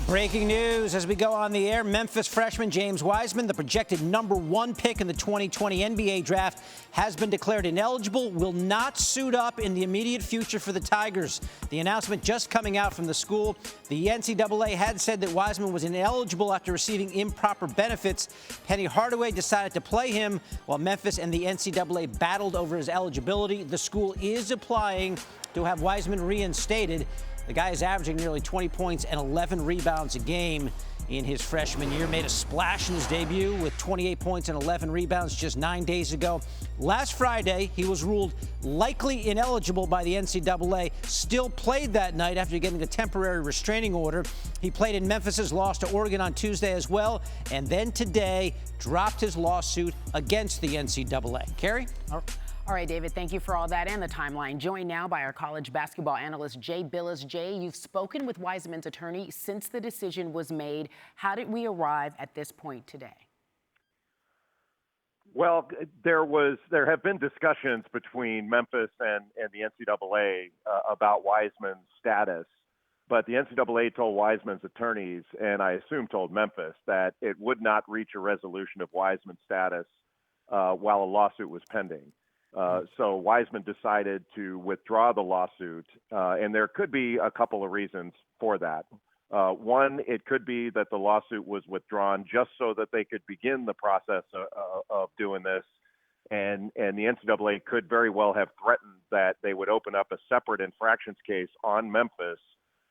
Breaking news as we go on the air. Memphis freshman James Wiseman, the projected #1 pick in the 2020 NBA draft, has been declared ineligible, will not suit up in the immediate future for the Tigers. The announcement just coming out from the school. The NCAA had said that Wiseman was ineligible after receiving improper benefits. Penny Hardaway decided to play him while Memphis and the NCAA battled over his eligibility. The school is applying to have Wiseman reinstated. The guy is averaging nearly 20 points and 11 rebounds a game in his freshman year. Made a splash in his debut with 28 points and 11 rebounds just 9 days ago. Last Friday, he was ruled likely ineligible by the NCAA. Still played that night after getting a temporary restraining order. He played in Memphis' loss to Oregon on Tuesday as well, and then today dropped his lawsuit against the NCAA. Carrie? All right, David, thank you for all that and the timeline. Joined now by our college basketball analyst, Jay Bilas. Jay, you've spoken with Wiseman's attorney since the decision was made. How did we arrive at this point today? Well, there have been discussions between Memphis and the NCAA about Wiseman's status, but the NCAA told Wiseman's attorneys, and I assume told Memphis, that it would not reach a resolution of Wiseman's status while a lawsuit was pending. So Wiseman decided to withdraw the lawsuit, and there could be a couple of reasons for that. One, it could be that the lawsuit was withdrawn just so that they could begin the process of doing this, and the NCAA could very well have threatened that they would open up a separate infractions case on Memphis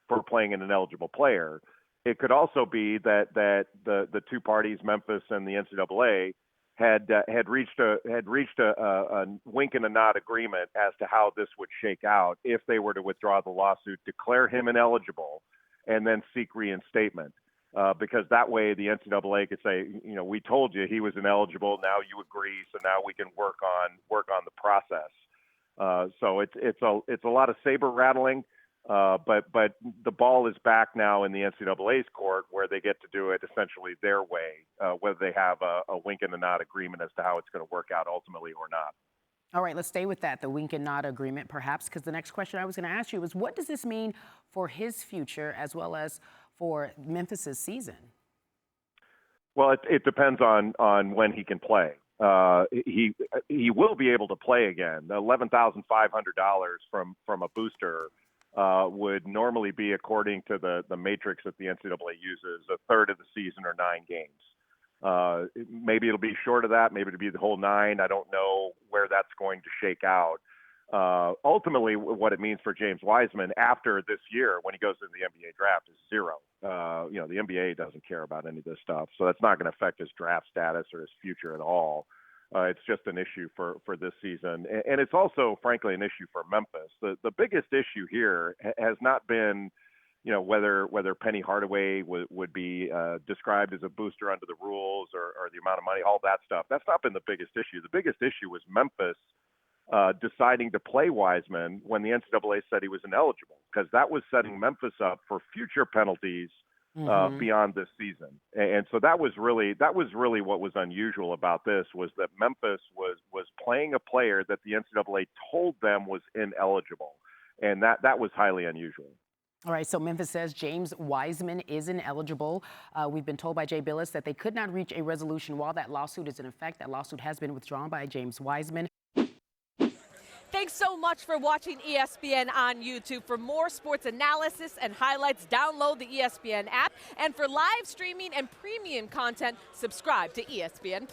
for playing an ineligible player. It could also be that the two parties, Memphis and the NCAA, had reached a wink and a nod agreement as to how this would shake out if they were to withdraw the lawsuit, declare him ineligible, and then seek reinstatement. Because that way the NCAA could say, you know, we told you he was ineligible, now you agree, so now we can work on the process. So it's a lot of saber rattling. But the ball is back now in the NCAA's court, where they get to do it essentially their way, whether they have a wink and a nod agreement as to how it's going to work out ultimately or not. All right, let's stay with that, the wink and nod agreement, perhaps, because the next question I was going to ask you was, what does this mean for his future as well as for Memphis's season? Well, it depends on when he can play. He will be able to play again. The $11,500 from a booster would normally be, according to the matrix that the NCAA uses, a third of the season or 9 games. Maybe it'll be short of that. Maybe it'll be the whole 9. I don't know where that's going to shake out. Ultimately, what it means for James Wiseman after this year, when he goes into the NBA draft, is 0. The NBA doesn't care about any of this stuff, so that's not going to affect his draft status or his future at all. It's just an issue for this season. And it's also, frankly, an issue for Memphis. The biggest issue here has not been, whether Penny Hardaway would be described as a booster under the rules or the amount of money, all that stuff. That's not been the biggest issue. The biggest issue was Memphis deciding to play Wiseman when the NCAA said he was ineligible, because that was setting Memphis up for future penalties beyond this season. And so that was really what was unusual about this, was that Memphis was playing a player that the NCAA told them was ineligible. And that was highly unusual. All right, so Memphis says James Wiseman is ineligible. We've been told by Jay Bilas that they could not reach a resolution while that lawsuit is in effect. That lawsuit has been withdrawn by James Wiseman. Thanks so much for watching ESPN on YouTube. For more sports analysis and highlights, download the ESPN app. And for live streaming and premium content, subscribe to ESPN+.